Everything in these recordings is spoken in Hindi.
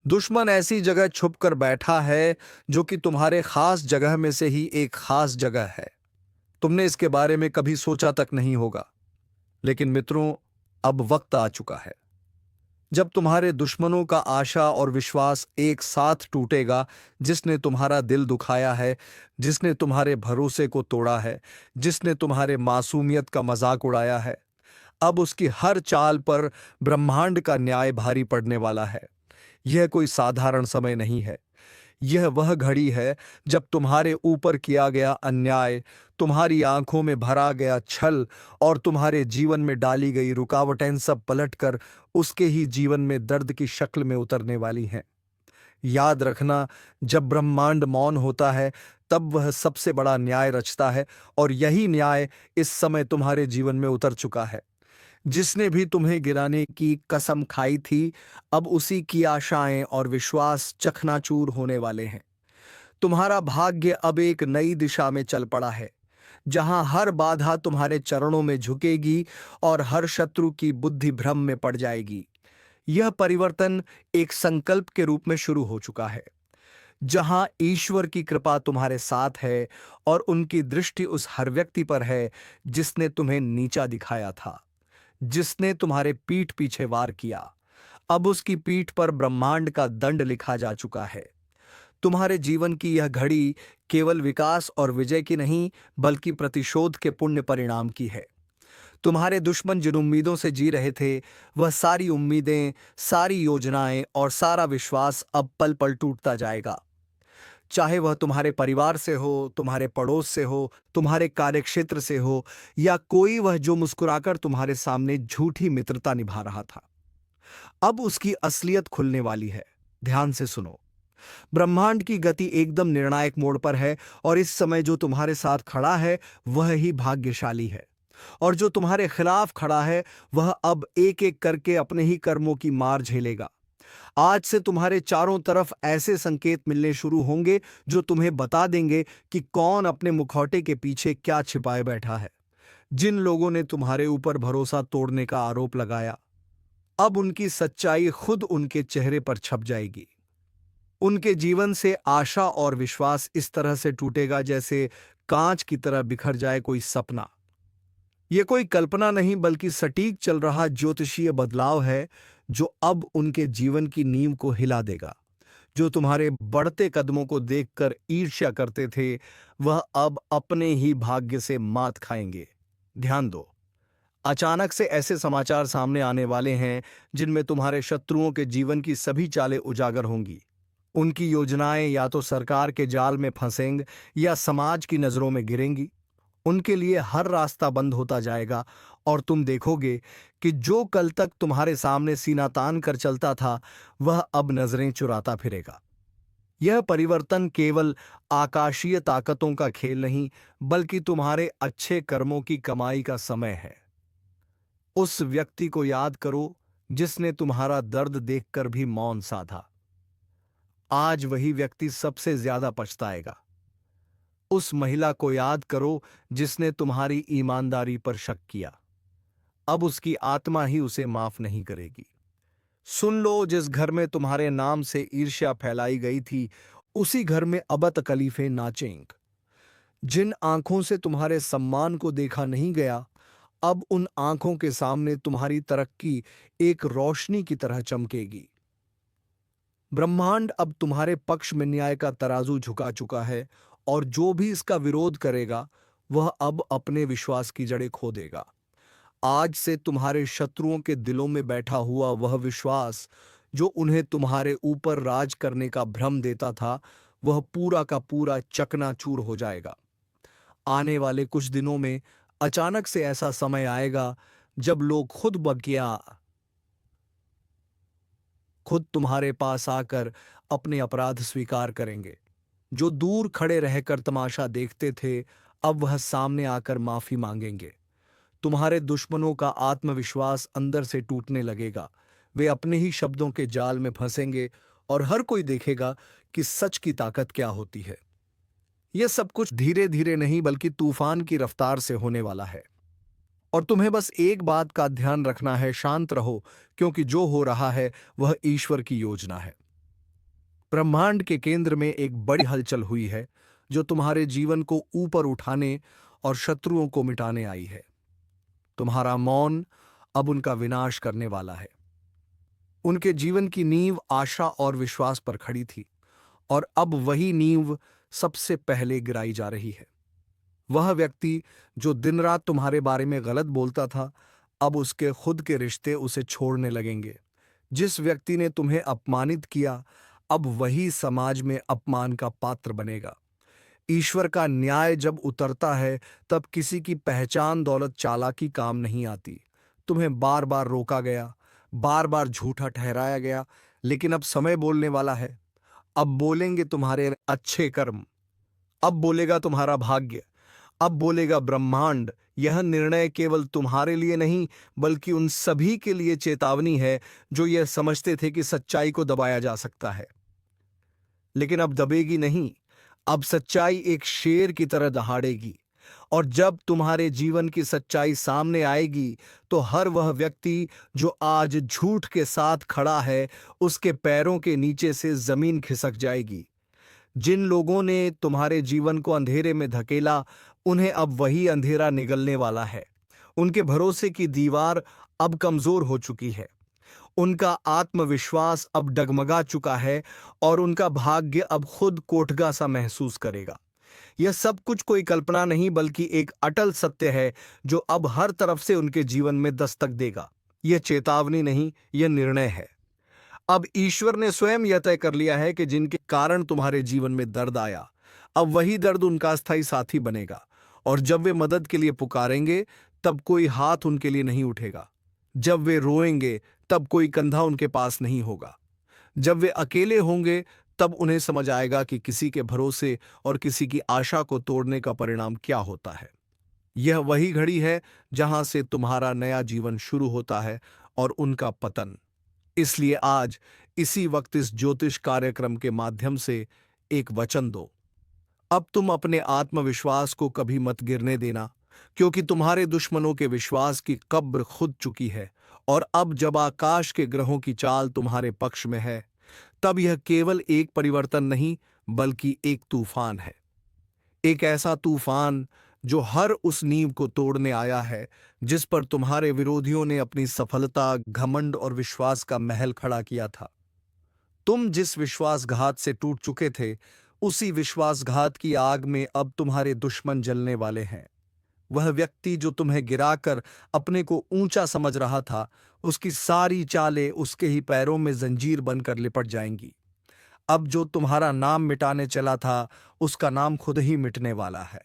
दुश्मन ऐसी जगह छुप कर बैठा है जो कि तुम्हारे खास जगह में से ही एक खास जगह है। तुमने इसके बारे में कभी सोचा तक नहीं होगा। लेकिन मित्रों, अब वक्त आ चुका है जब तुम्हारे दुश्मनों का आशा और विश्वास एक साथ टूटेगा। जिसने तुम्हारा दिल दुखाया है, जिसने तुम्हारे भरोसे को तोड़ा है, जिसने तुम्हारे मासूमियत का मजाक उड़ाया है, अब उसकी हर चाल पर ब्रह्मांड का न्याय भारी पड़ने वाला है। यह कोई साधारण समय नहीं है। यह वह घड़ी है जब तुम्हारे ऊपर किया गया अन्याय, तुम्हारी आंखों में भरा गया छल और तुम्हारे जीवन में डाली गई रुकावटें सब पलटकर उसके ही जीवन में दर्द की शक्ल में उतरने वाली हैं। याद रखना, जब ब्रह्मांड मौन होता है तब वह सबसे बड़ा न्याय रचता है, और यही न्याय इस समय तुम्हारे जीवन में उतर चुका है। जिसने भी तुम्हें गिराने की कसम खाई थी, अब उसी की आशाएं और विश्वास चकनाचूर होने वाले हैं। तुम्हारा भाग्य अब एक नई दिशा में चल पड़ा है, जहां हर बाधा तुम्हारे चरणों में झुकेगी और हर शत्रु की बुद्धि भ्रम में पड़ जाएगी। यह परिवर्तन एक संकल्प के रूप में शुरू हो चुका है, जहां ईश्वर की कृपा तुम्हारे साथ है और उनकी दृष्टि उस हर व्यक्ति पर है जिसने तुम्हें नीचा दिखाया था, जिसने तुम्हारे पीठ पीछे वार किया। अब उसकी पीठ पर ब्रह्मांड का दंड लिखा जा चुका है। तुम्हारे जीवन की यह घड़ी केवल विकास और विजय की नहीं, बल्कि प्रतिशोध के पुण्य परिणाम की है। तुम्हारे दुश्मन जिन उम्मीदों से जी रहे थे, वह सारी उम्मीदें, सारी योजनाएं और सारा विश्वास अब पल पल टूटता जाएगा। चाहे वह तुम्हारे परिवार से हो, तुम्हारे पड़ोस से हो, तुम्हारे कार्यक्षेत्र से हो, या कोई वह जो मुस्कुराकर तुम्हारे सामने झूठी मित्रता निभा रहा था। अब उसकी असलियत खुलने वाली है। ध्यान से सुनो। ब्रह्मांड की गति एकदम निर्णायक मोड़ पर है, और इस समय जो तुम्हारे साथ खड़ा है वह ही भाग्यशाली है, और जो तुम्हारे खिलाफ खड़ा है वह अब एक एक करके अपने ही कर्मों की मार झेलेगा। आज से तुम्हारे चारों तरफ ऐसे संकेत मिलने शुरू होंगे जो तुम्हें बता देंगे कि कौन अपने मुखौटे के पीछे क्या छिपाए बैठा है। जिन लोगों ने तुम्हारे ऊपर भरोसा तोड़ने का आरोप लगाया, अब उनकी सच्चाई खुद उनके चेहरे पर छप जाएगी। उनके जीवन से आशा और विश्वास इस तरह से टूटेगा जैसे कांच की तरह बिखर जाए कोई सपना। यह कोई कल्पना नहीं, बल्कि सटीक चल रहा ज्योतिषीय बदलाव है जो अब उनके जीवन की नींव को हिला देगा। जो तुम्हारे बढ़ते कदमों को देखकर ईर्ष्या करते थे, वह अब अपने ही भाग्य से मात खाएंगे। ध्यान दो, अचानक से ऐसे समाचार सामने आने वाले हैं जिनमें तुम्हारे शत्रुओं के जीवन की सभी चालें उजागर होंगी। उनकी योजनाएं या तो सरकार के जाल में फंसेंगी या समाज की नजरों में गिरेंगी। उनके लिए हर रास्ता बंद होता जाएगा, और तुम देखोगे कि जो कल तक तुम्हारे सामने सीना तान कर चलता था, वह अब नजरें चुराता फिरेगा। यह परिवर्तन केवल आकाशीय ताकतों का खेल नहीं, बल्कि तुम्हारे अच्छे कर्मों की कमाई का समय है। उस व्यक्ति को याद करो जिसने तुम्हारा दर्द देखकर भी मौन साधा। आज वही व्यक्ति सबसे ज्यादा पछताएगा। उस महिला को याद करो जिसने तुम्हारी ईमानदारी पर शक किया। अब उसकी आत्मा ही उसे माफ नहीं करेगी। सुन लो, जिस घर में तुम्हारे नाम से ईर्ष्या फैलाई गई थी, उसी घर में अब तकलीफें नाचेंगी। जिन आंखों से तुम्हारे सम्मान को देखा नहीं गया, अब उन आंखों के सामने तुम्हारी तरक्की एक रोशनी की तरह चमकेगी। ब्रह्मांड अब तुम्हारे पक्ष में न्याय का तराजू झुका चुका है, और जो भी इसका विरोध करेगा वह अब अपने विश्वास की जड़ें खो देगा। आज से तुम्हारे शत्रुओं के दिलों में बैठा हुआ वह विश्वास जो उन्हें तुम्हारे ऊपर राज करने का भ्रम देता था, वह पूरा का पूरा चकनाचूर हो जाएगा। आने वाले कुछ दिनों में अचानक से ऐसा समय आएगा जब लोग खुद तुम्हारे पास आकर अपने अपराध स्वीकार करेंगे। जो दूर खड़े रहकर तमाशा देखते थे, अब वह सामने आकर माफी मांगेंगे। तुम्हारे दुश्मनों का आत्मविश्वास अंदर से टूटने लगेगा। वे अपने ही शब्दों के जाल में फंसेंगे, और हर कोई देखेगा कि सच की ताकत क्या होती है। यह सब कुछ धीरे धीरे नहीं, बल्कि तूफान की रफ्तार से होने वाला है। और तुम्हें बस एक बात का ध्यान रखना है, शांत रहो, क्योंकि जो हो रहा है वह ईश्वर की योजना है। ब्रह्मांड के केंद्र में एक बड़ी हलचल हुई है जो तुम्हारे जीवन को ऊपर उठाने और शत्रुओं को मिटाने आई है। तुम्हारा मौन अब उनका विनाश करने वाला है। उनके जीवन की नींव आशा और विश्वास पर खड़ी थी और अब वही नींव सबसे पहले गिराई जा रही है। वह व्यक्ति जो दिन रात तुम्हारे बारे में गलत बोलता था, अब उसके खुद के रिश्ते उसे छोड़ने लगेंगे। जिस व्यक्ति ने तुम्हें अपमानित किया, अब वही समाज में अपमान का पात्र बनेगा। ईश्वर का न्याय जब उतरता है, तब किसी की पहचान दौलत चालाकी काम नहीं आती। तुम्हें बार बार रोका गया, बार बार झूठा ठहराया गया, लेकिन अब समय बोलने वाला है। अब बोलेंगे तुम्हारे अच्छे कर्म, अब बोलेगा तुम्हारा भाग्य, अब बोलेगा ब्रह्मांड। यह निर्णय केवल तुम्हारे लिए नहीं, बल्कि उन सभी के लिए चेतावनी है जो यह समझते थे कि सच्चाई को दबाया जा सकता है, लेकिन अब दबेगी नहीं। अब सच्चाई एक शेर की तरह दहाड़ेगी, और जब तुम्हारे जीवन की सच्चाई सामने आएगी, तो हर वह व्यक्ति जो आज झूठ के साथ खड़ा है, उसके पैरों के नीचे से जमीन खिसक जाएगी। जिन लोगों ने तुम्हारे जीवन को अंधेरे में धकेला, उन्हें अब वही अंधेरा निगलने वाला है। उनके भरोसे की दीवार अब कमजोर हो चुकी है, उनका आत्मविश्वास अब डगमगा चुका है, और उनका भाग्य अब खुद कोठगा सा महसूस करेगा। यह सब कुछ कोई कल्पना नहीं, बल्कि एक अटल सत्य है जो अब हर तरफ से उनके जीवन में दस्तक देगा। यह चेतावनी नहीं, यह निर्णय है। अब ईश्वर ने स्वयं यह तय कर लिया है कि जिनके कारण तुम्हारे जीवन में दर्द आया, अब वही दर्द उनका स्थायी साथी बनेगा। और जब वे मदद के लिए पुकारेंगे, तब कोई हाथ उनके लिए नहीं उठेगा। जब वे रोएंगे, तब कोई कंधा उनके पास नहीं होगा। जब वे अकेले होंगे, तब उन्हें समझ आएगा कि किसी के भरोसे और किसी की आशा को तोड़ने का परिणाम क्या होता है। यह वही घड़ी है जहां से तुम्हारा नया जीवन शुरू होता है और उनका पतन। इसलिए आज इसी वक्त इस ज्योतिष कार्यक्रम के माध्यम से एक वचन दो। अब तुम अपने आत्मविश्वास को कभी मत गिरने देना, क्योंकि तुम्हारे दुश्मनों के विश्वास की कब्र खुद चुकी है। और अब जब आकाश के ग्रहों की चाल तुम्हारे पक्ष में है, तब यह केवल एक परिवर्तन नहीं, बल्कि एक तूफान है। एक ऐसा तूफान जो हर उस नींव को तोड़ने आया है जिस पर तुम्हारे विरोधियों ने अपनी सफलता, घमंड और विश्वास का महल खड़ा किया था। तुम जिस विश्वासघात से टूट चुके थे, उसी विश्वासघात की आग में अब तुम्हारे दुश्मन जलने वाले हैं। वह व्यक्ति जो तुम्हें गिराकर अपने को ऊंचा समझ रहा था, उसकी सारी चालें उसके ही पैरों में जंजीर बनकर लिपट जाएंगी। अब जो तुम्हारा नाम मिटाने चला था, उसका नाम खुद ही मिटने वाला है।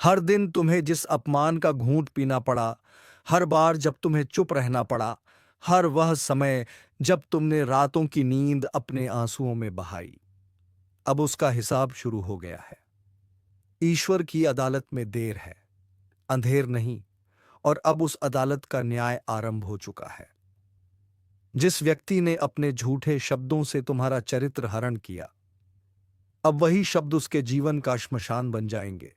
हर दिन तुम्हें जिस अपमान का घूंट पीना पड़ा, हर बार जब तुम्हें चुप रहना पड़ा, हर वह समय जब तुमने रातों की नींद अपने आंसुओं में बहाई, अब उसका हिसाब शुरू हो गया है। ईश्वर की अदालत में देर है, अंधेर नहीं, और अब उस अदालत का न्याय आरंभ हो चुका है। जिस व्यक्ति ने अपने झूठे शब्दों से तुम्हारा चरित्र हरण किया, अब वही शब्द उसके जीवन का श्मशान बन जाएंगे।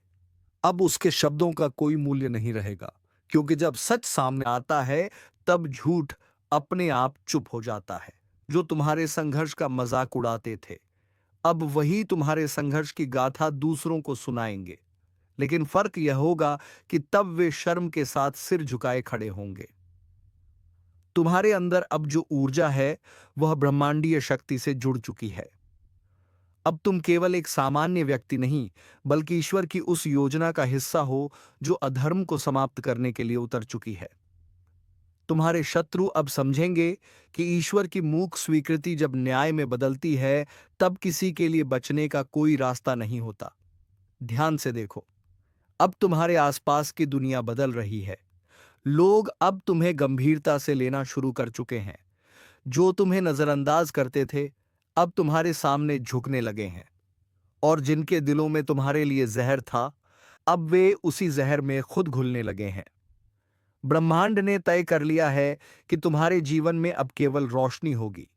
अब उसके शब्दों का कोई मूल्य नहीं रहेगा, क्योंकि जब सच सामने आता है, तब झूठ अपने आप चुप हो जाता है। जो तुम्हारे संघर्ष का मजाक उड़ाते थे, अब वही तुम्हारे संघर्ष की गाथा दूसरों को सुनाएंगे। लेकिन फर्क यह होगा कि तब वे शर्म के साथ सिर झुकाए खड़े होंगे। तुम्हारे अंदर अब जो ऊर्जा है, वह ब्रह्मांडीय शक्ति से जुड़ चुकी है। अब तुम केवल एक सामान्य व्यक्ति नहीं, बल्कि ईश्वर की उस योजना का हिस्सा हो जो अधर्म को समाप्त करने के लिए उतर चुकी है। तुम्हारे शत्रु अब समझेंगे कि ईश्वर की मूक स्वीकृति जब न्याय में बदलती है, तब किसी के लिए बचने का कोई रास्ता नहीं होता। ध्यान से देखो, अब तुम्हारे आसपास की दुनिया बदल रही है। लोग अब तुम्हें गंभीरता से लेना शुरू कर चुके हैं। जो तुम्हें नजरअंदाज करते थे, अब तुम्हारे सामने झुकने लगे हैं। और जिनके दिलों में तुम्हारे लिए जहर था, अब वे उसी जहर में खुद घुलने लगे हैं। ब्रह्मांड ने तय कर लिया है कि तुम्हारे जीवन में अब केवल रोशनी होगी,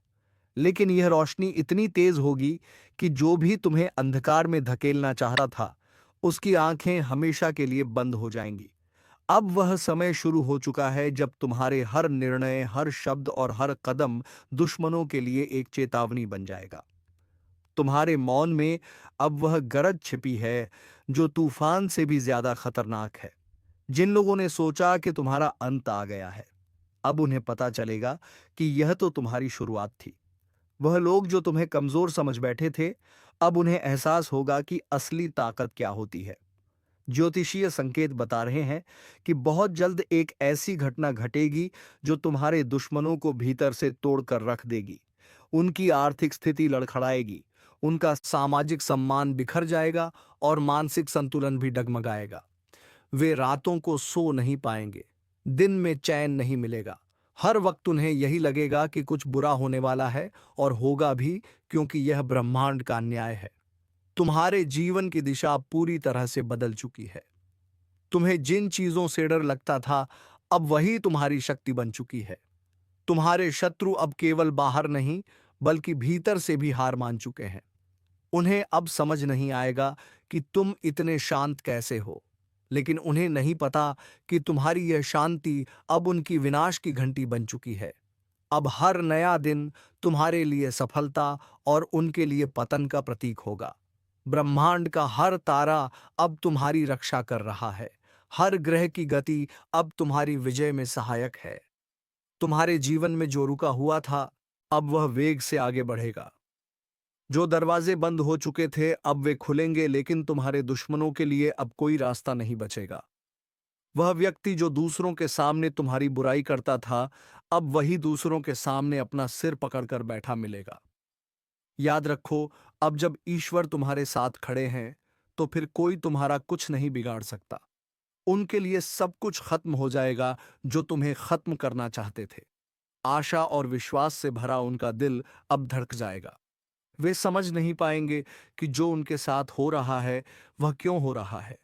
लेकिन यह रोशनी इतनी तेज होगी कि जो भी तुम्हें अंधकार में धकेलना चाहता था, उसकी आंखें हमेशा के लिए बंद हो जाएंगी। अब वह समय शुरू हो चुका है जब तुम्हारे हर निर्णय, हर शब्द और हर कदम दुश्मनों के लिए एक चेतावनी बन जाएगा। तुम्हारे मौन में अब वह गरज छिपी है जो तूफान से भी ज्यादा खतरनाक है। जिन लोगों ने सोचा कि तुम्हारा अंत आ गया है, अब उन्हें पता चलेगा कि यह तो तुम्हारी शुरुआत थी। वह लोग जो तुम्हें कमजोर समझ बैठे थे, अब उन्हें एहसास होगा कि असली ताकत क्या होती है। ज्योतिषीय संकेत बता रहे हैं कि बहुत जल्द एक ऐसी घटना घटेगी जो तुम्हारे दुश्मनों को भीतर से तोड़कर रख देगी। उनकी आर्थिक स्थिति लड़खड़ाएगी, उनका सामाजिक सम्मान बिखर जाएगा और मानसिक संतुलन भी डगमगाएगा। वे रातों को सो नहीं पाएंगे, दिन में चैन नहीं मिलेगा। हर वक्त उन्हें यही लगेगा कि कुछ बुरा होने वाला है, और होगा भी, क्योंकि यह ब्रह्मांड का न्याय है। तुम्हारे जीवन की दिशा पूरी तरह से बदल चुकी है। तुम्हें जिन चीजों से डर लगता था, अब वही तुम्हारी शक्ति बन चुकी है। तुम्हारे शत्रु अब केवल बाहर नहीं, बल्कि भीतर से भी हार मान चुके हैं। उन्हें अब समझ नहीं आएगा कि तुम इतने शांत कैसे हो, लेकिन उन्हें नहीं पता कि तुम्हारी यह शांति अब उनकी विनाश की घंटी बन चुकी है। अब हर नया दिन तुम्हारे लिए सफलता और उनके लिए पतन का प्रतीक होगा। ब्रह्मांड का हर तारा अब तुम्हारी रक्षा कर रहा है। हर ग्रह की गति अब तुम्हारी विजय में सहायक है। तुम्हारे जीवन में जो रुका हुआ था, अब वह वेग से आगे बढ़ेगा। जो दरवाजे बंद हो चुके थे, अब वे खुलेंगे, लेकिन तुम्हारे दुश्मनों के लिए अब कोई रास्ता नहीं बचेगा। वह व्यक्ति जो दूसरों के सामने तुम्हारी बुराई करता था, अब वही दूसरों के सामने अपना सिर पकड़कर बैठा मिलेगा। याद रखो, अब जब ईश्वर तुम्हारे साथ खड़े हैं, तो फिर कोई तुम्हारा कुछ नहीं बिगाड़ सकता। उनके लिए सब कुछ खत्म हो जाएगा जो तुम्हें खत्म करना चाहते थे। आशा और विश्वास से भरा उनका दिल अब धड़क जाएगा। वे समझ नहीं पाएंगे कि जो उनके साथ हो रहा है वह क्यों हो रहा है,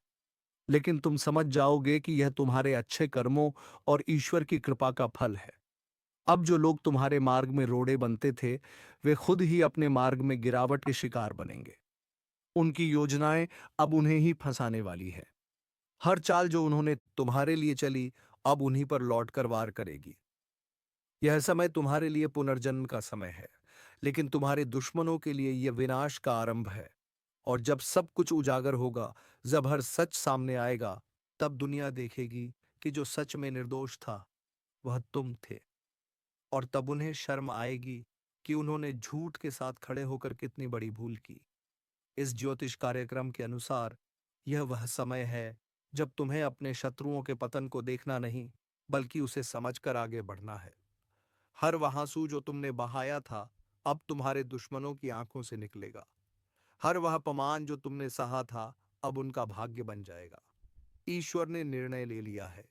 लेकिन तुम समझ जाओगे कि यह तुम्हारे अच्छे कर्मों और ईश्वर की कृपा का फल है। अब जो लोग तुम्हारे मार्ग में रोड़े बनते थे, वे खुद ही अपने मार्ग में गिरावट के शिकार बनेंगे। उनकी योजनाएं अब उन्हें ही फंसाने वाली है। हर चाल जो उन्होंने तुम्हारे लिए चली, अब उन्हीं पर लौटकर वार करेगी। यह समय तुम्हारे लिए पुनर्जन्म का समय है, लेकिन तुम्हारे दुश्मनों के लिए यह विनाश का आरंभ है। और जब सब कुछ उजागर होगा, जब हर सच सामने आएगा, तब दुनिया देखेगी कि जो सच में निर्दोष था वह तुम थे। और तब उन्हें शर्म आएगी कि उन्होंने झूठ के साथ खड़े होकर कितनी बड़ी भूल की। इस ज्योतिष कार्यक्रम के अनुसार यह वह समय है जब तुम्हें अपने शत्रुओं के पतन को देखना नहीं, बल्कि उसे समझकर आगे बढ़ना है। हर वह आंसू जो तुमने बहाया था, अब तुम्हारे दुश्मनों की आंखों से निकलेगा। हर वह अपमान जो तुमने सहा था, अब उनका भाग्य बन जाएगा। ईश्वर ने निर्णय ले लिया है।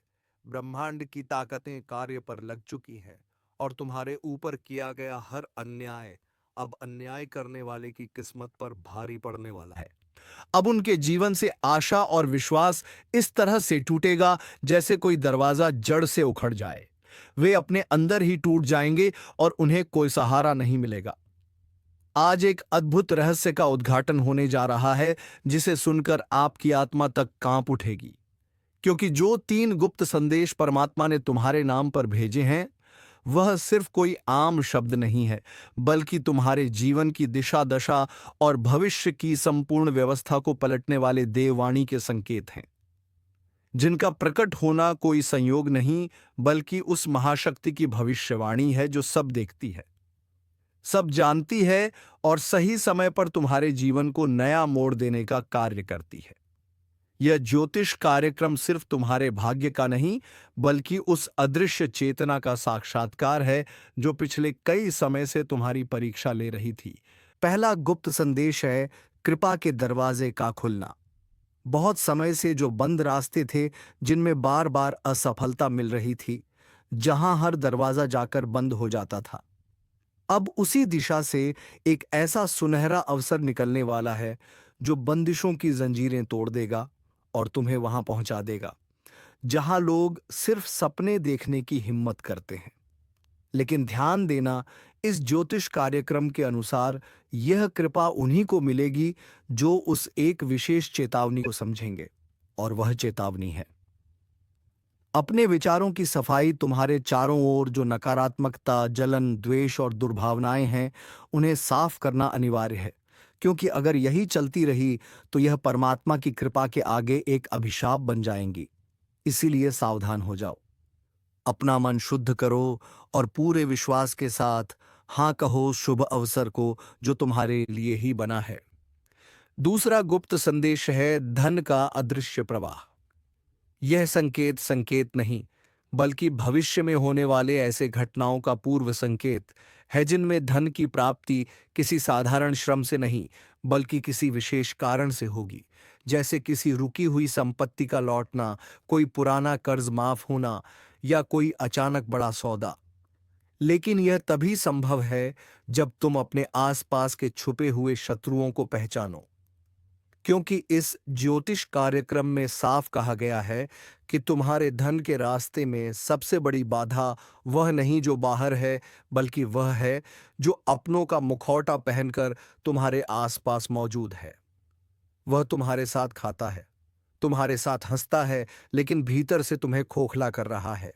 ब्रह्मांड की ताकतें कार्य पर लग चुकी हैं, और तुम्हारे ऊपर किया गया हर अन्याय अब अन्याय करने वाले की किस्मत पर भारी पड़ने वाला है। अब उनके जीवन से आशा और विश्वास इस तरह से टूटेगा जैसे कोई दरवाजा जड़ से उखड़ जाए। वे अपने अंदर ही टूट जाएंगे और उन्हें कोई सहारा नहीं मिलेगा। आज एक अद्भुत रहस्य का उद्घाटन होने जा रहा है, जिसे सुनकर आपकी आत्मा तक कांप उठेगी। क्योंकि जो 3 गुप्त संदेश परमात्मा ने तुम्हारे नाम पर भेजे हैं, वह सिर्फ कोई आम शब्द नहीं है, बल्कि तुम्हारे जीवन की दिशा दशा और भविष्य की संपूर्ण व्यवस्था को पलटने वाले देववाणी के संकेत हैं, जिनका प्रकट होना कोई संयोग नहीं, बल्कि उस महाशक्ति की भविष्यवाणी है जो सब देखती है, सब जानती है, और सही समय पर तुम्हारे जीवन को नया मोड़ देने का कार्य करती है। यह ज्योतिष कार्यक्रम सिर्फ तुम्हारे भाग्य का नहीं, बल्कि उस अदृश्य चेतना का साक्षात्कार है जो पिछले कई समय से तुम्हारी परीक्षा ले रही थी। पहला गुप्त संदेश है कृपा के दरवाजे का खुलना। बहुत समय से जो बंद रास्ते थे, जिनमें बार बार असफलता मिल रही थी, जहां हर दरवाजा जाकर बंद हो जाता था, अब उसी दिशा से एक ऐसा सुनहरा अवसर निकलने वाला है जो बंदिशों की जंजीरें तोड़ देगा और तुम्हें वहां पहुंचा देगा जहां लोग सिर्फ सपने देखने की हिम्मत करते हैं। लेकिन ध्यान देना, इस ज्योतिष कार्यक्रम के अनुसार यह कृपा उन्हीं को मिलेगी जो उस एक विशेष चेतावनी को समझेंगे, और वह चेतावनी है अपने विचारों की सफाई। तुम्हारे चारों ओर जो नकारात्मकता, जलन, द्वेष और दुर्भावनाएं हैं, उन्हें साफ करना अनिवार्य है, क्योंकि अगर यही चलती रही तो यह परमात्मा की कृपा के आगे एक अभिशाप बन जाएंगी। इसीलिए सावधान हो जाओ, अपना मन शुद्ध करो और पूरे विश्वास के साथ हाँ कहो शुभ अवसर को जो तुम्हारे लिए ही बना है। दूसरा गुप्त संदेश है धन का अदृश्य प्रवाह। यह संकेत संकेत नहीं, बल्कि भविष्य में होने वाले ऐसे घटनाओं का पूर्व संकेत है जिनमें धन की प्राप्ति किसी साधारण श्रम से नहीं, बल्कि किसी विशेष कारण से होगी। जैसे किसी रुकी हुई संपत्ति का लौटना, कोई पुराना कर्ज माफ होना या कोई अचानक बड़ा सौदा। लेकिन यह तभी संभव है जब तुम अपने आसपास के छुपे हुए शत्रुओं को पहचानो, क्योंकि इस ज्योतिष कार्यक्रम में साफ कहा गया है कि तुम्हारे धन के रास्ते में सबसे बड़ी बाधा वह नहीं जो बाहर है, बल्कि वह है जो अपनों का मुखौटा पहनकर तुम्हारे आसपास मौजूद है। वह तुम्हारे साथ खाता है, तुम्हारे साथ हंसता है, लेकिन भीतर से तुम्हें खोखला कर रहा है।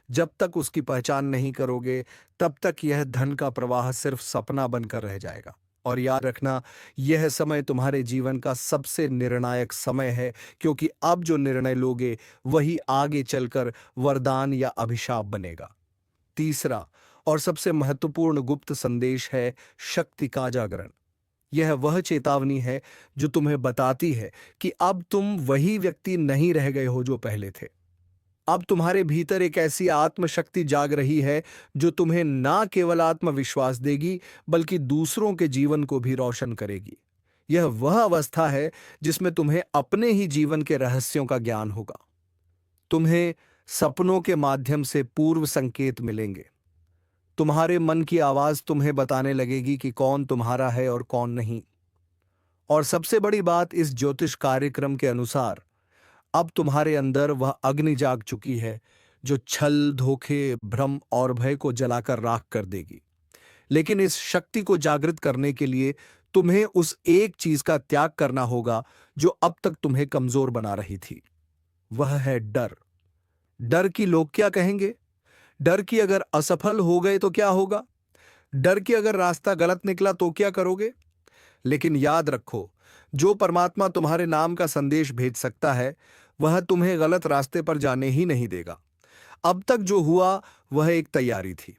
जब तक उसकी पहचान नहीं करोगे, तब तक यह धन का प्रवाह सिर्फ सपना बनकर रह जाएगा। और याद रखना, यह समय तुम्हारे जीवन का सबसे निर्णायक समय है, क्योंकि अब जो निर्णय लोगे वही आगे चलकर वरदान या अभिशाप बनेगा। तीसरा और सबसे महत्वपूर्ण गुप्त संदेश है शक्ति का जागरण। यह वह चेतावनी है जो तुम्हें बताती है कि अब तुम वही व्यक्ति नहीं रह गए हो जो पहले थे। अब तुम्हारे भीतर एक ऐसी आत्मशक्ति जाग रही है जो तुम्हें ना केवल आत्मविश्वास देगी, बल्कि दूसरों के जीवन को भी रोशन करेगी। यह वह अवस्था है जिसमें तुम्हें अपने ही जीवन के रहस्यों का ज्ञान होगा। तुम्हें सपनों के माध्यम से पूर्व संकेत मिलेंगे। तुम्हारे मन की आवाज तुम्हें बताने लगेगी कि कौन तुम्हारा है और कौन नहीं। और सबसे बड़ी बात, इस ज्योतिष कार्यक्रम के अनुसार अब तुम्हारे अंदर वह अग्नि जाग चुकी है जो छल, धोखे, भ्रम और भय को जलाकर राख कर देगी। लेकिन इस शक्ति को जागृत करने के लिए तुम्हें उस एक चीज का त्याग करना होगा जो अब तक तुम्हें कमजोर बना रही थी। वह है डर। डर की लोग क्या कहेंगे? डर की अगर असफल हो गए तो क्या होगा? डर की अगर रास्ता गलत निकला तो क्या करोगे? लेकिन याद रखो, जो परमात्मा तुम्हारे नाम का संदेश भेज सकता है, वह तुम्हें गलत रास्ते पर जाने ही नहीं देगा। अब तक जो हुआ वह एक तैयारी थी,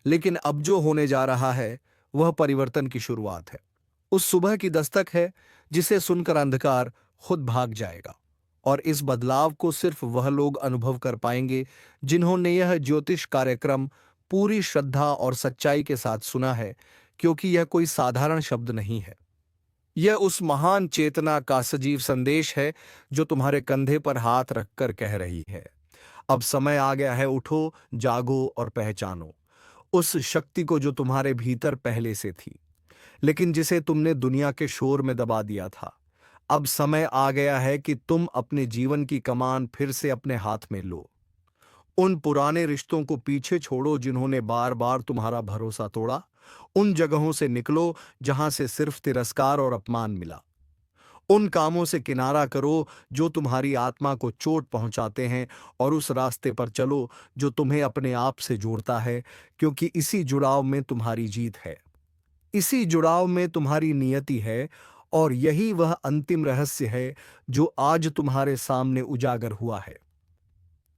लेकिन अब जो होने जा रहा है वह परिवर्तन की शुरुआत है। उस सुबह की दस्तक है जिसे सुनकर अंधकार खुद भाग जाएगा। और इस बदलाव को सिर्फ वह लोग अनुभव कर पाएंगे जिन्होंने यह ज्योतिष कार्यक्रम पूरी श्रद्धा और सच्चाई के साथ सुना है, क्योंकि यह कोई साधारण शब्द नहीं है। यह उस महान चेतना का सजीव संदेश है जो तुम्हारे कंधे पर हाथ रखकर कह रही है, अब समय आ गया है, उठो, जागो और पहचानो उस शक्ति को जो तुम्हारे भीतर पहले से थी, लेकिन जिसे तुमने दुनिया के शोर में दबा दिया था। अब समय आ गया है कि तुम अपने जीवन की कमान फिर से अपने हाथ में लो। उन पुराने रिश्तों को पीछे छोड़ो जिन्होंने बार बार तुम्हारा भरोसा तोड़ा। उन जगहों से निकलो जहां से सिर्फ तिरस्कार और अपमान मिला। उन कामों से किनारा करो जो तुम्हारी आत्मा को चोट पहुंचाते हैं, और उस रास्ते पर चलो जो तुम्हें अपने आप से जोड़ता है, क्योंकि इसी जुड़ाव में तुम्हारी जीत है, इसी जुड़ाव में तुम्हारी नियति है। और यही वह अंतिम रहस्य है जो आज तुम्हारे सामने उजागर हुआ है।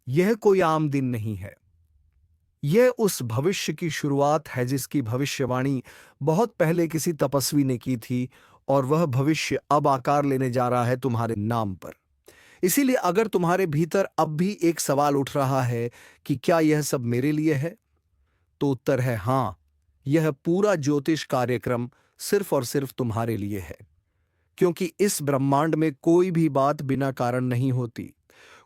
यह कोई आम दिन नहीं है, यह उस भविष्य की शुरुआत है जिसकी भविष्यवाणी बहुत पहले किसी तपस्वी ने की थी, और वह भविष्य अब आकार लेने जा रहा है तुम्हारे नाम पर। इसीलिए अगर तुम्हारे भीतर अब भी एक सवाल उठ रहा है कि क्या यह सब मेरे लिए है, तो उत्तर है हाँ, यह पूरा ज्योतिष कार्यक्रम सिर्फ और सिर्फ तुम्हारे लिए है। क्योंकि इस ब्रह्मांड में कोई भी बात बिना कारण नहीं होती,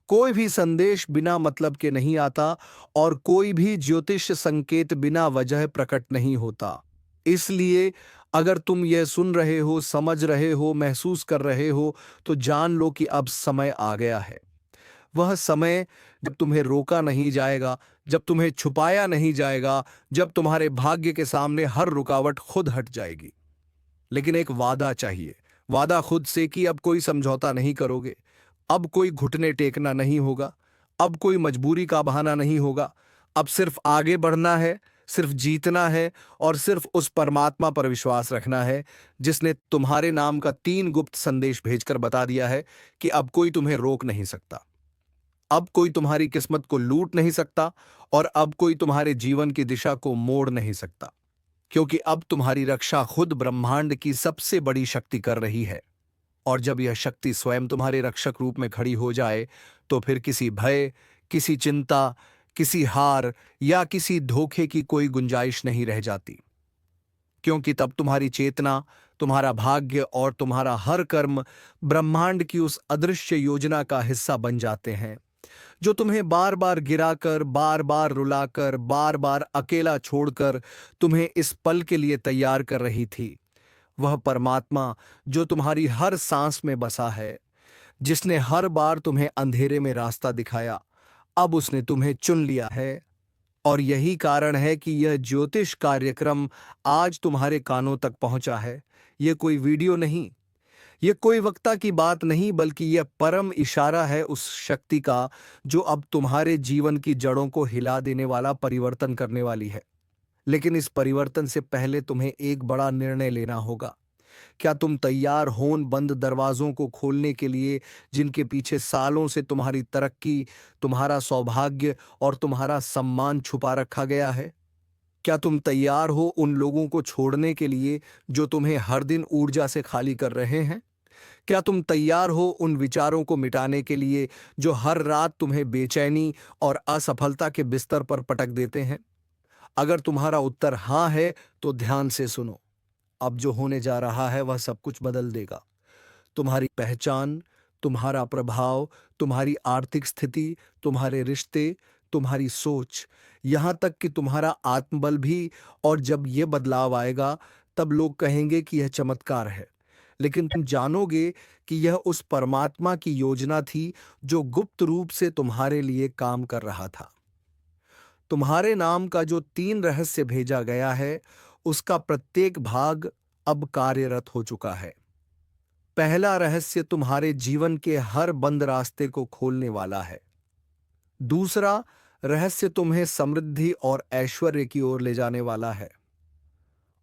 कोई भी संदेश बिना मतलब के नहीं आता, और कोई भी ज्योतिष संकेत बिना वजह प्रकट नहीं होता। इसलिए अगर तुम यह सुन रहे हो, समझ रहे हो, महसूस कर रहे हो, तो जान लो कि अब समय आ गया है। वह समय जब तुम्हें रोका नहीं जाएगा, जब तुम्हें छुपाया नहीं जाएगा, जब तुम्हारे भाग्य के सामने हर रुकावट खुद हट जाएगी। लेकिन एक वादा चाहिए, वादा खुद से कि अब कोई समझौता नहीं करोगे, अब कोई घुटने टेकना नहीं होगा, अब कोई मजबूरी का बहाना नहीं होगा। अब सिर्फ आगे बढ़ना है, सिर्फ जीतना है और सिर्फ उस परमात्मा पर विश्वास रखना है जिसने तुम्हारे नाम का 3 गुप्त संदेश भेजकर बता दिया है कि अब कोई तुम्हें रोक नहीं सकता, अब कोई तुम्हारी किस्मत को लूट नहीं सकता और अब कोई तुम्हारे जीवन की दिशा को मोड़ नहीं सकता, क्योंकि अब तुम्हारी रक्षा खुद ब्रह्मांड की सबसे बड़ी शक्ति कर रही है। और जब यह शक्ति स्वयं तुम्हारे रक्षक रूप में खड़ी हो जाए तो फिर किसी भय, किसी चिंता, किसी हार या किसी धोखे की कोई गुंजाइश नहीं रह जाती, क्योंकि तब तुम्हारी चेतना, तुम्हारा भाग्य और तुम्हारा हर कर्म ब्रह्मांड की उस अदृश्य योजना का हिस्सा बन जाते हैं जो तुम्हें बार बार गिराकर, बार बार रुलाकर, बार बार अकेला छोड़कर तुम्हें इस पल के लिए तैयार कर रही थी। वह परमात्मा जो तुम्हारी हर सांस में बसा है, जिसने हर बार तुम्हें अंधेरे में रास्ता दिखाया, अब उसने तुम्हें चुन लिया है। और यही कारण है कि यह ज्योतिष कार्यक्रम आज तुम्हारे कानों तक पहुंचा है। यह कोई वीडियो नहीं, यह कोई वक्ता की बात नहीं, बल्कि यह परम इशारा है उस शक्ति का जो अब तुम्हारे जीवन की जड़ों को हिला देने वाला परिवर्तन करने वाली है। लेकिन इस परिवर्तन से पहले तुम्हें एक बड़ा निर्णय लेना होगा। क्या तुम तैयार हो उन बंद दरवाजों को खोलने के लिए जिनके पीछे सालों से तुम्हारी तरक्की, तुम्हारा सौभाग्य और तुम्हारा सम्मान छुपा रखा गया है? क्या तुम तैयार हो उन लोगों को छोड़ने के लिए जो तुम्हें हर दिन ऊर्जा से खाली कर रहे हैं? क्या तुम तैयार हो उन विचारों को मिटाने के लिए जो हर रात तुम्हें बेचैनी और असफलता के बिस्तर पर पटक देते हैं? अगर तुम्हारा उत्तर हाँ है तो ध्यान से सुनो। अब जो होने जा रहा है वह सब कुछ बदल देगा। तुम्हारी पहचान, तुम्हारा प्रभाव, तुम्हारी आर्थिक स्थिति, तुम्हारे रिश्ते, तुम्हारी सोच, यहां तक कि तुम्हारा आत्मबल भी। और जब यह बदलाव आएगा तब लोग कहेंगे कि यह चमत्कार है, लेकिन तुम जानोगे कि यह उस परमात्मा की योजना थी जो गुप्त रूप से तुम्हारे लिए काम कर रहा था। तुम्हारे नाम का जो 3 रहस्य भेजा गया है, उसका प्रत्येक भाग अब कार्यरत हो चुका है। पहला रहस्य तुम्हारे जीवन के हर बंद रास्ते को खोलने वाला है। दूसरा रहस्य तुम्हें समृद्धि और ऐश्वर्य की ओर ले जाने वाला है।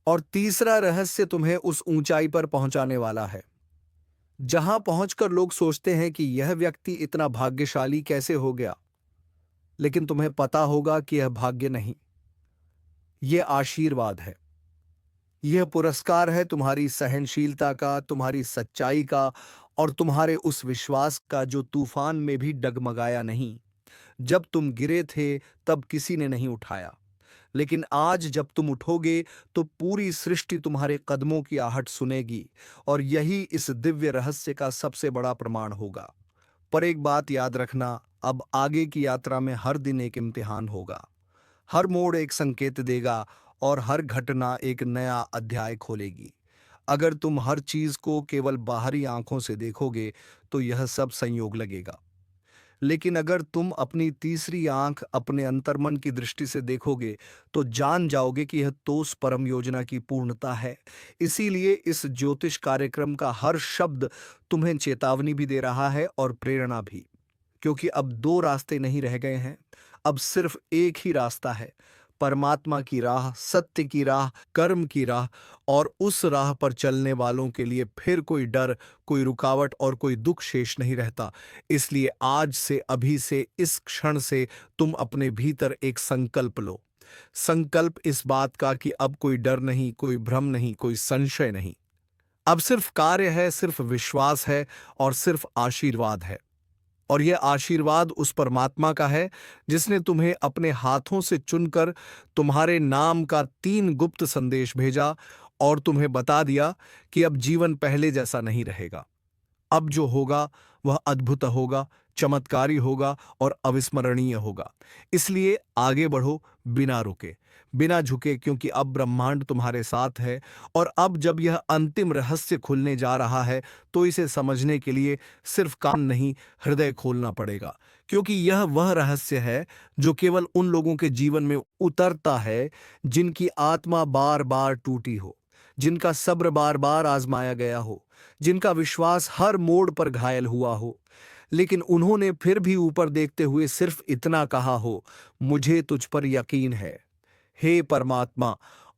और तीसरा रहस्य तुम्हें उस ऊंचाई पर पहुंचाने वाला है जहां पहुंचकर लोग सोचते हैं कि यह व्यक्ति इतना भाग्यशाली कैसे हो गया। लेकिन तुम्हें पता होगा कि यह भाग्य नहीं, यह आशीर्वाद है। यह पुरस्कार है तुम्हारी सहनशीलता का, तुम्हारी सच्चाई का और तुम्हारे उस विश्वास का जो तूफान में भी डगमगाया नहीं। जब तुम गिरे थे तब किसी ने नहीं उठाया, लेकिन आज जब तुम उठोगे तो पूरी सृष्टि तुम्हारे कदमों की आहट सुनेगी। और यही इस दिव्य रहस्य का सबसे बड़ा प्रमाण होगा। पर एक बात याद रखना, अब आगे की यात्रा में हर दिन एक इम्तिहान होगा। हर मोड़ एक संकेत देगा और हर घटना एक नया अध्याय खोलेगी। अगर तुम हर चीज को केवल बाहरी आंखों से देखोगे तो यह सब संयोग लगेगा, लेकिन अगर तुम अपनी तीसरी आंख, अपने अंतर्मन की दृष्टि से देखोगे तो जान जाओगे कि यह तो उस परम योजना की पूर्णता है। इसीलिए इस ज्योतिष कार्यक्रम का हर शब्द तुम्हें चेतावनी भी दे रहा है और प्रेरणा भी, क्योंकि अब 2 रास्ते नहीं रह गए हैं, अब सिर्फ एक ही रास्ता है। परमात्मा की राह, सत्य की राह, कर्म की राह। और उस राह पर चलने वालों के लिए फिर कोई डर, कोई रुकावट और कोई दुख शेष नहीं रहता। इसलिए आज से, अभी से, इस क्षण से तुम अपने भीतर एक संकल्प लो। संकल्प इस बात का कि अब कोई डर नहीं, कोई भ्रम नहीं, कोई संशय नहीं। अब सिर्फ कार्य है, सिर्फ विश्वास है और सिर्फ आशीर्वाद है। और यह आशीर्वाद उस परमात्मा का है जिसने तुम्हें अपने हाथों से चुनकर तुम्हारे नाम का 3 गुप्त संदेश भेजा और तुम्हें बता दिया कि अब जीवन पहले जैसा नहीं रहेगा। अब जो होगा वह अद्भुत होगा, चमत्कारी होगा और अविस्मरणीय होगा। इसलिए आगे बढ़ो बिना रुके, बिना झुके, क्योंकि अब ब्रह्मांड तुम्हारे साथ है। और अब जब यह अंतिम रहस्य खुलने जा रहा है तो इसे समझने के लिए सिर्फ कान नहीं, हृदय खोलना पड़ेगा, क्योंकि यह वह रहस्य है जो केवल उन लोगों के जीवन में उतरता है जिनकी आत्मा बार बार टूटी हो, जिनका सब्र बार बार आजमाया गया हो, जिनका विश्वास हर मोड़ पर घायल हुआ हो, लेकिन उन्होंने फिर भी ऊपर देखते हुए सिर्फ इतना कहा हो, मुझे तुझ पर यकीन है। हे परमात्मा,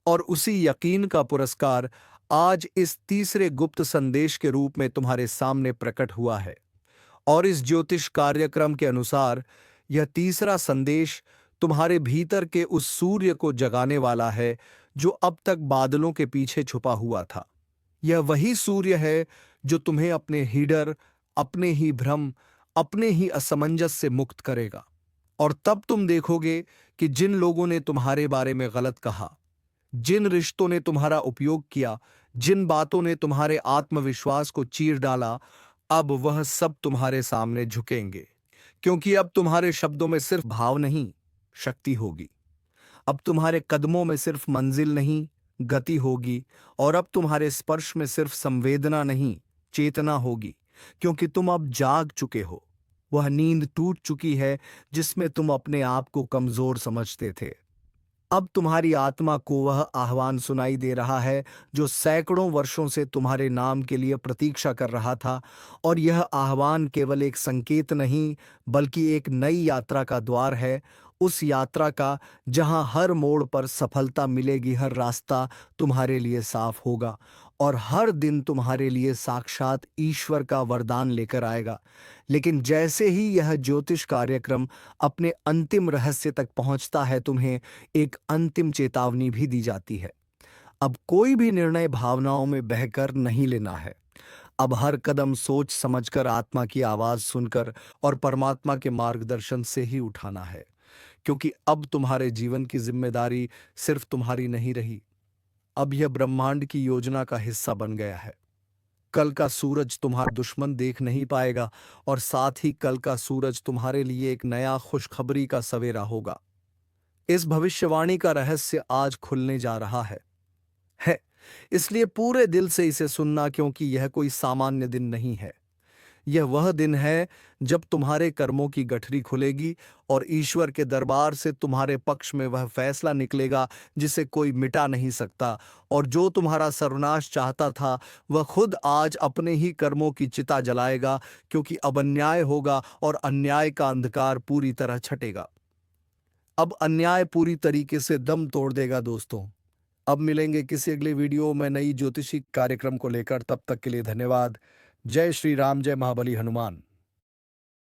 और उसी यकीन का पुरस्कार आज इस तीसरे गुप्त संदेश के रूप में तुम्हारे सामने प्रकट हुआ है। और इस ज्योतिष कार्यक्रम के अनुसार यह तीसरा संदेश तुम्हारे भीतर के उस सूर्य को जगाने वाला है जो अब तक बादलों के पीछे छुपा हुआ था। यह वही सूर्य है जो तुम्हें अपने ही डर, अपने ही भ्रम, अपने ही असमंजस से मुक्त करेगा। और तब तुम देखोगे कि जिन लोगों ने तुम्हारे बारे में गलत कहा, जिन रिश्तों ने तुम्हारा उपयोग किया, जिन बातों ने तुम्हारे आत्मविश्वास को चीर डाला, अब वह सब तुम्हारे सामने झुकेंगे, क्योंकि अब तुम्हारे शब्दों में सिर्फ भाव नहीं, शक्ति होगी। अब तुम्हारे कदमों में सिर्फ मंजिल नहीं, गति होगी। और अब तुम्हारे स्पर्श में सिर्फ संवेदना नहीं, चेतना होगी, क्योंकि तुम अब जाग चुके हो। वह नींद टूट चुकी है जिसमें तुम अपने आप को कमजोर समझते थे। अब तुम्हारी आत्मा को वह आह्वान सुनाई दे रहा है जो सैकड़ों वर्षों से तुम्हारे नाम के लिए प्रतीक्षा कर रहा था। और यह आह्वान केवल एक संकेत नहीं, बल्कि एक नई यात्रा का द्वार है। उस यात्रा का जहां हर मोड़ पर सफलता मिलेगी, हर रास्ता तुम्हारे लिए साफ होगा और हर दिन तुम्हारे लिए साक्षात ईश्वर का वरदान लेकर आएगा। लेकिन जैसे ही यह ज्योतिष कार्यक्रम अपने अंतिम रहस्य तक पहुंचता है, तुम्हें एक अंतिम चेतावनी भी दी जाती है। अब कोई भी निर्णय भावनाओं में बहकर नहीं लेना है। अब हर कदम सोच समझकर, आत्मा की आवाज सुनकर और परमात्मा के मार्गदर्शन से ही उठाना है, क्योंकि अब तुम्हारे जीवन की जिम्मेदारी सिर्फ तुम्हारी नहीं रही। अब यह ब्रह्मांड की योजना का हिस्सा बन गया है। कल का सूरज तुम्हारा दुश्मन देख नहीं पाएगा और साथ ही कल का सूरज तुम्हारे लिए एक नया खुशखबरी का सवेरा होगा। इस भविष्यवाणी का रहस्य आज खुलने जा रहा है। इसलिए पूरे दिल से इसे सुनना, क्योंकि यह कोई सामान्य दिन नहीं है। यह वह दिन है जब तुम्हारे कर्मों की गठरी खुलेगी और ईश्वर के दरबार से तुम्हारे पक्ष में वह फैसला निकलेगा जिसे कोई मिटा नहीं सकता। और जो तुम्हारा सर्वनाश चाहता था, वह खुद आज अपने ही कर्मों की चिता जलाएगा, क्योंकि अब अन्याय होगा और अन्याय का अंधकार पूरी तरह छटेगा। अब अन्याय पूरी तरीके से दम तोड़ देगा दोस्तों। अब मिलेंगे किसी अगले वीडियो में नई ज्योतिषी कार्यक्रम को लेकर। तब तक के लिए धन्यवाद। जय श्री राम, जय महाबली हनुमान।